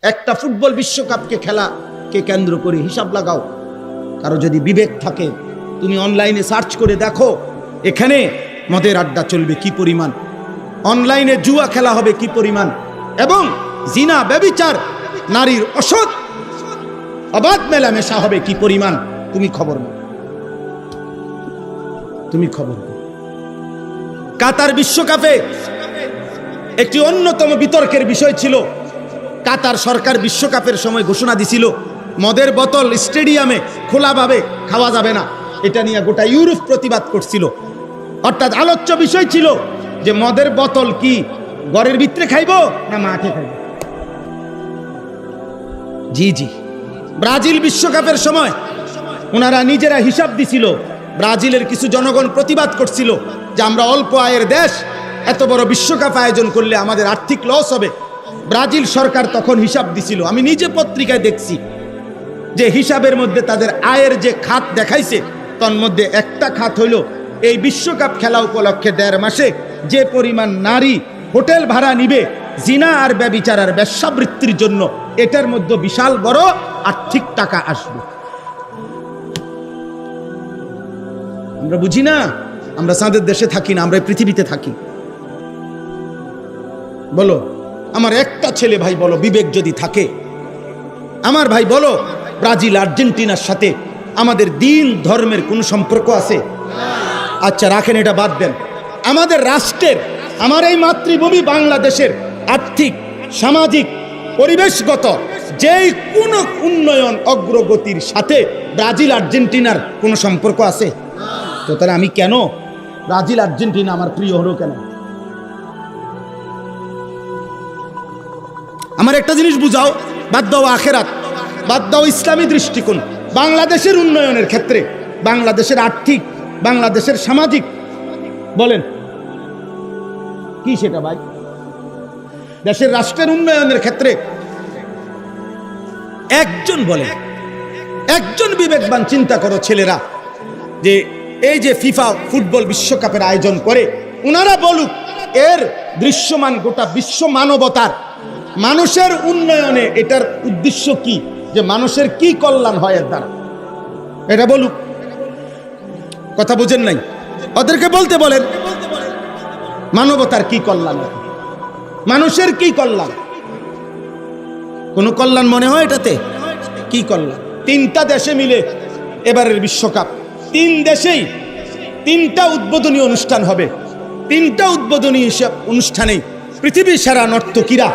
একটা ফুটবল বিশ্বকাপকে খেলাকে কেন্দ্র করে হিসাব লাগাও। কারো যদি বিবেক থাকে তুমি অনলাইনে সার্চ করে দেখো এখানে মদের আড্ডা চলবে কি পরিমাণ, অনলাইনে জুয়া খেলা হবে কি পরিমাণ, এবং জিনা ব্যভিচার নারীর অসৎ অবাধ মেলামেশা হবে কি পরিমাণ। তুমি খবর নাও, তুমি খবর নাও। কাতার বিশ্বকাপে একটি অন্যতম বিতর্কের বিষয় ছিল, কাতার সরকার বিশ্বকাপের সময় ঘোষণা দিছিল মদের বোতল স্টেডিয়ামে খোলাভাবে খাওয়া যাবে না। এটা নিয়ে গোটা ইউরোপ প্রতিবাদ করছিল। অর্থাৎ আলোচ্য বিষয় ছিল যে মদের বোতল কি ঘরের ভিতরে খাইব না মাঠে খাইব। জি জি, ব্রাজিল বিশ্বকাপের সময় ওনারা নিজেরা হিসাব দিছিল। ব্রাজিলের কিছু জনগণ প্রতিবাদ করছিল যে আমরা অল্প আয়ের দেশ, এত বড় বিশ্বকাপ আয়োজন করলে আমাদের আর্থিক লস হবে। ব্রাজিল সরকার তখন হিসাব দিছিল, আমি নিজে পত্রিকায় দেখছি যে হিসাবের মধ্যে তাদের আয়ের যে খাত দেখাইছে তার মধ্যে একটা খাত হইল এই বিশ্বকাপ খেলা উপলক্ষে 1.5 মাসে যে পরিমাণ নারী হোটেল ভাড়া নিবে জিনা আর ব্যভিচার আর বেশ্যাবৃত্তির জন্য, এটার মধ্যে বিশাল বড় আর্থিক টাকা আসবে। আমরা বুঝি না, আমরা চাঁদের দেশে থাকি না, আমরা পৃথিবীতে থাকি। বলো আমার একটা ছেলে ভাই, বলো বিবেক যদি থাকে আমার ভাই, বলো ব্রাজিল আর্জেন্টিনার সাথে আমাদের দিন ধর্মের কোনো সম্পর্ক আছে? আচ্ছা রাখেন, এটা বাদ দেন। আমাদের রাষ্ট্রের, আমার এই মাতৃভূমি বাংলাদেশের আর্থিক, সামাজিক, পরিবেশগত যেই কোনো উন্নয়ন অগ্রগতির সাথে ব্রাজিল আর্জেন্টিনার কোনো সম্পর্ক আছে? তো তাহলে আমি কেন ব্রাজিল আর্জেন্টিনা আমার প্রিয় হলো কেন? আমার একটা জিনিস বুঝাও, বাদ দাও আখেরাত, বাদ দাও ইসলামী দৃষ্টিকোণ। বাংলাদেশের উন্নয়নের ক্ষেত্রে, বাংলাদেশের আর্থিক, বাংলাদেশের সামাজিক, বলেন কি সেটা ভাই? দেশের রাষ্ট্রের উন্নয়নের ক্ষেত্রে একজন বলেন, একজন বিবেকবান চিন্তা করো ছেলেরা, যে এই যে ফিফা ফুটবল বিশ্বকাপের আয়োজন করে ওনারা বলুক এর দৃশ্যমান গোটা বিশ্ব মানবতার মানুষের উন্নয়নে এটার উদ্দেশ্য কি, যে মানুষের কি কল্যাণ হয় এর দ্বারা, এটা বলুক। কথা বুঝেন নাই? ওদেরকে বলতে বলেন মানবতার কি কল্যাণ, মানুষের কি কল্যাণ। কোন কল্যাণ মনে হয় এটাতে? কি কল্যাণ? 3টা দেশে মিলে এবারের বিশ্বকাপ, 3 দেশেই 3টা উদ্বোধনী অনুষ্ঠান হবে। 3টা উদ্বোধনী অনুষ্ঠানেই পৃথিবীর সেরা নর্তকীরা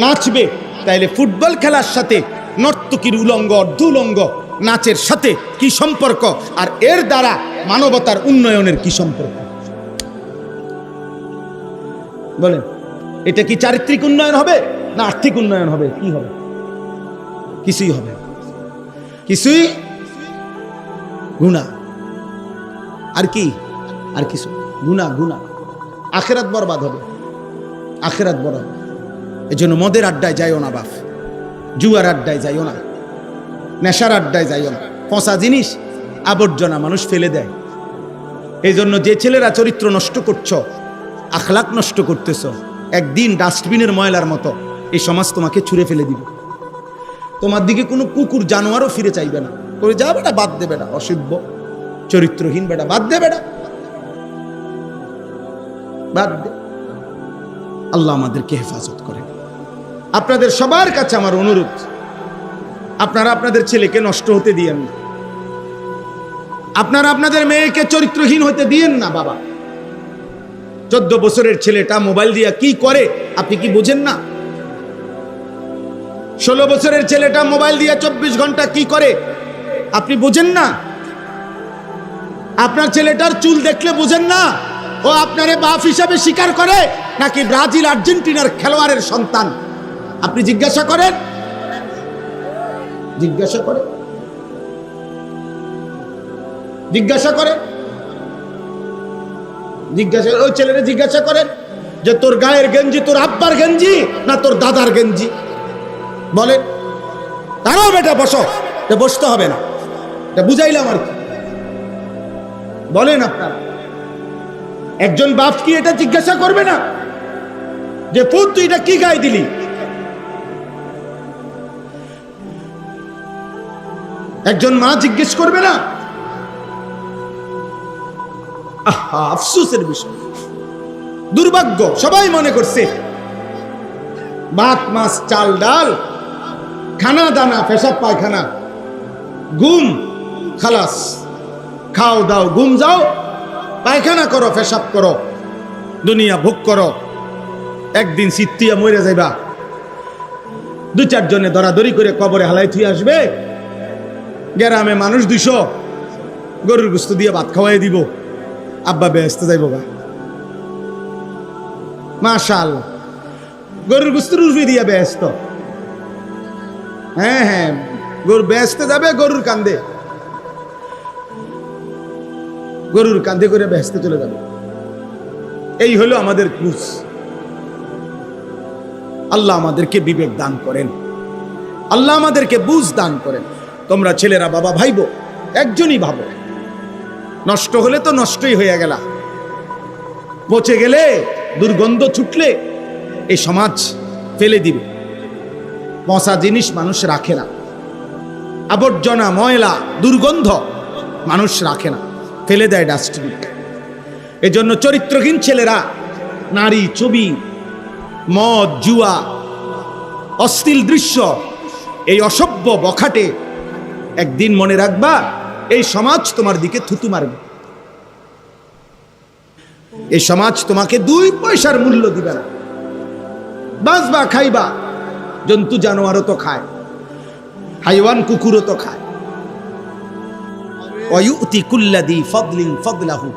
নাচবে। তাইলে ফুটবল খেলার সাথে নর্তকীর উলঙ্গ অর্ধউলঙ্গ নাচের সাথে কি সম্পর্ক, আর এর দ্বারা মানবতার উন্নয়নের কি সম্পর্ক? বলেন, এটা কি চারিত্রিক উন্নয়ন হবে না আর্থিক উন্নয়ন হবে? কি হবে? কিছুই হবে, কিছুই। গুনাহ আর কি, আর কিছু গুনাহ, গুনাহ। আখেরাত বরবাদ হবে, আখেরাত বরবাদ। এজন্য মদের আড্ডায় যাইও না বাপ, জুয়ার আড্ডায় যাইও না, নেশার আড্ডায় যাইও না। পচা জিনিস, আবর্জনা মানুষ ফেলে দেয়। এই জন্য যে ছেলেরা চরিত্র নষ্ট করছো, আখলাক নষ্ট করতেছ, একদিন ডাস্টবিনের ময়লার মতো এই সমাজ তোমাকে ছুঁড়ে ফেলে দিবে। তোমার দিকে কোনো কুকুর জানোয়ারও ফিরে চাইবে না, করে যা বেটা, বাদ দে বেটা, অসভ্য চরিত্রহীন বেটা, বাদ দে বেটা, বাদ দে। আল্লাহ আমাদেরকে হেফাজত করে। আপনাদের সবার কাছে আমার অনুরোধ, আপনারা আপনাদের ছেলেকে নষ্ট হতে দিয়েন না, আপনারা আপনাদের মেয়েকে চরিত্রহীন হতে দিয়েন না। বাবা, 14 বছরের ছেলেটা মোবাইল দিয়ে কি করে আপনি কি বুঝেন না? 16 বছরের ছেলেটা মোবাইল দিয়ে 24 ঘন্টা কি করে আপনি বুঝেন না? আপনার ছেলেটার চুল দেখলে বুঝেন না ও আপনারে বাপ হিসাবে স্বীকার করে নাকি ব্রাজিল আর্জেন্টিনার খেলোয়াড়ের সন্তান? আপনি জিজ্ঞাসা করেন, জিজ্ঞাসা করেন, জিজ্ঞাসা করেন, জিজ্ঞাসা। ওই ছেলেরা জিজ্ঞাসা করেন যে তোর গায়ের গেঞ্জি তোর আব্বার গেঞ্জি না তোর দাদার গেঞ্জি? বলেন। তারাও বেটা বসো, বসতে হবে না, এটা বুঝাইলাম আর কি। বলেন আপনারা, একজন বাপ কি এটা জিজ্ঞাসা করবে না যে পুত তুই এটা কি গায়ে দিলি? একজন মা জিজ্ঞেস করবে না? আহা, আফসোসের বিষয়, দুর্ভাগ্য। সবাই মনে করছে ভাত মাছ চাল ডাল, খানা দানা, পেশাব পায়খানা, ঘুম, খালাস, খাও দাও, ঘুম যাও, পায়খানা করো, পেশাব করো, দুনিয়া ভোগ করো, একদিন সিত্তিয়া মরে যাইবা। 2-4 জনে দরাদরি করে কবরে হালাই থুই আসবে, গ্রামে মানুষ 200 গরুর গোস্ত দিয়ে ভাত খাওয়াই দিব, আব্বা বেহেশত যাইব গা। মাশাআল্লাহ, গরুর গোস্ত রুফি দিয়া বেহেশত। হ্যাঁ হ্যাঁ, গরু বেহেশতে যাবে, গরুর কান্দে করে বেহেশতে চলে যাবে। এই হলো আমাদের ক্রুজ। আল্লাহ আমাদেরকে বিবেক দান করেন, আল্লাহ আমাদেরকে বুঝ দান করেন। তোমরা ছেলেরা বাবা ভাইবো, একজনই ভাবো, নষ্ট হলে তো নষ্টই হয়ে গেল, পচে গেলে, দুর্গন্ধ ছুটলে এই সমাজ ফেলে দিবে। পচা জিনিস মানুষ রাখে না, আবর্জনা, ময়লা, দুর্গন্ধ মানুষ রাখে না, ফেলে দেয় ডাস্টবিন। এজন্য চরিত্রহীন ছেলেরা নারী, ছবি, মদ, জুয়া, অশ্লীল দৃশ্য, এই অসভ্য বখাটে, একদিন মনে রাখবা এই সমাজ তোমার দিকে থুতু মারবে। এই সমাজ তোমাকে 2 পয়সার মূল্য দিবে না। বাঁচবা, খাইবা, জন্তু জানোয়ারও তো খায়, হাইওয়ান কুকুরও তো খায়। ওয়ায়ুতি কুল্লাযী ফাদলিন ফাদলাহু,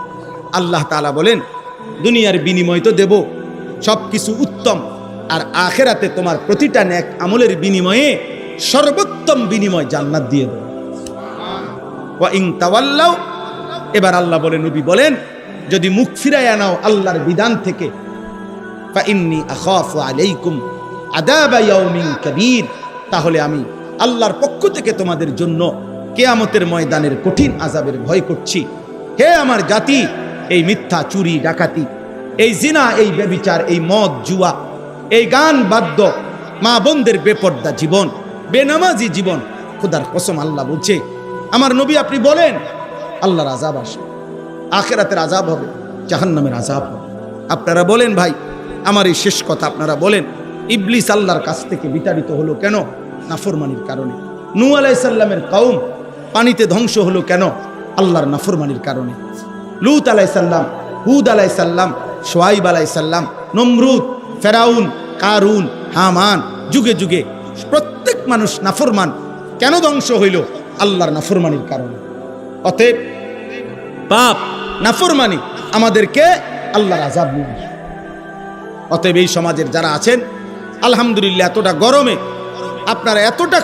আল্লাহ তাআলা বলেন দুনিয়ার বিনিময় তো দেব, সবকিছু উত্তম, আর আখিরাতে তোমার প্রতিটা নেক আমলের বিনিময়ে সর্বোত্তম বিনিময় জান্নাত দিয়ে দেব। ওয়া ইন তাওয়াল্লাউ, এবার আল্লাহ বলেন, নবী বলেন, যদি মুখ ফিরায় নাও আল্লাহর বিধান থেকে, ফা ইন্নী আখাফু আলাইকুম আযাবা ইয়াউমিন কাবীর, তাহলে আমি আল্লাহর পক্ষ থেকে তোমাদের জন্য কিয়ামতের ময়দানের কঠিন আযাবের ভয় করছি। হে আমার জাতি, এই মিথ্যা, চুরি, ডাকাতি, এই জিনা, এই ব্যভিচার, এই মদ, জুয়া, এই গান বাদ্য, মা বোনদের বেপর্দা জীবন, বেনামাজি জীবন, খোদার কসম আল্লাহ বলছে, আমার নবী আপনি বলেন আল্লাহর আযাব আসে, আখিরাতের আযাব হবে, জাহান্নামের আযাব হবে। আপনারা বলেন ভাই, আমার এই শেষ কথা, আপনারা বলেন ইবলিস আল্লাহর কাছ থেকে বিতাড়িত হলো কেন? নাফরমানির কারণে। নূহ আলাইহিস সালামের কওম পানিতে ধ্বংস হলো কেন? আল্লাহর নাফরমানির কারণে। লূত আলাইহিস সালাম, হুদ আলাইহিস সালাম, শুআয়ব আলাইহিস সালাম, নমরুদ, ফেরাউন, কারুন, হামান, যুগে যুগে প্রত্যেক মানুষ নাফরমান। কেন ধ্বংস হইল? আল্লাহর নাফরমানির কারণে। অতএব পাপ, নাফরমানি আমাদেরকে আল্লাহর আযাব নিয়ে আসে। অতএব এই সমাজের যারা আছেন, আলহামদুলিল্লাহ, এতটা গরমে আপনারা এতটা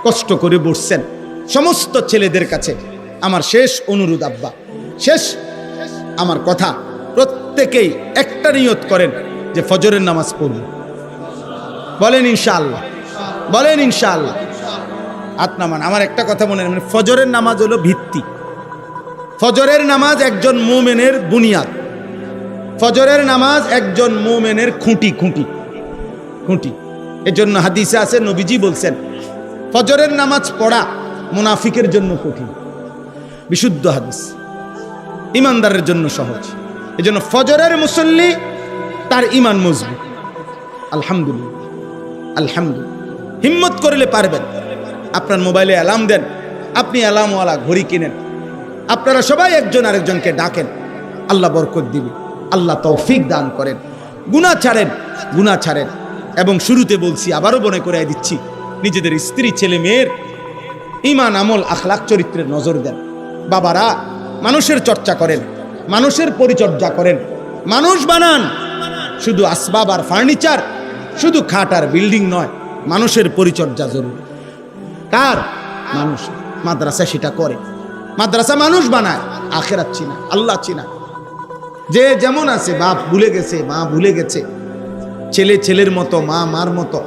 কষ্ট করে বসছেন, সমস্ত ছেলেদের কাছে আমার শেষ অনুরোধ, আব্বা, শেষ আমার কথা, প্রত্যেকেই একটা নিয়ত করেন যে ফজরের নামাজ পড়ব। বলেন ইনশাআল্লাহ, বলেন ইনশাআল্লাহ। আত্মামান, আমার একটা কথা মনে রাখবেন, ফজরের নামাজ হলো ভিত্তি। ফজরের নামাজ একজন মুমিনের বুনিয়াদ। ফজরের নামাজ একজন মুমিনের খুঁটি। এর জন্য হাদিসে আছে, নবীজি বলছেন ফজরের নামাজ পড়া মুনাফিকের জন্য কঠিন। বিশুদ্ধ হাদিস, ইমানদারের জন্য সহজ। এজন্য ফজরের মুসল্লি, তার ঈমান মজবুত। আলহামদুলিল্লাহ, আলহামদুলিল্লাহ। হিম্মত করলে পারবেন। আপনার মোবাইলে অ্যালার্ম দেন, আপনি অ্যালার্মওয়ালা ঘড়ি কিনেন, আপনারা সবাই একজন আরেকজনকে ডাকেন, আল্লাহ বরকত দিবে, আল্লাহ তৌফিক দান করেন। গুনাহ ছাড়েন। এবং শুরুতে বলছি, আবারও মনে করিয়ে দিচ্ছি, নিজেদের স্ত্রী, ছেলে মেয়ের ঈমান, আমল, আখলাক, চরিত্রের নজর দেন। বাবারা মানুষের চর্চা করেন, মানুষের পরিচর্যা করেন, মানুষ বানান। শুধু আসবাব আর ফার্নিচার, শুধু খাট আর বিল্ডিং নয়, মানুষের পরিচর্যা জরুরি। কার? মানুষ। মাদ্রাসা সেটা করে, মাদ্রাসা মানুষ বানায়, আখিরাত চিনা, আল্লাহ চিনা। যে যেমন আছে, বাপ ভুলে গেছে, মা ভুলে গেছে, ছেলে ছেলের মতো, মা মার মতো,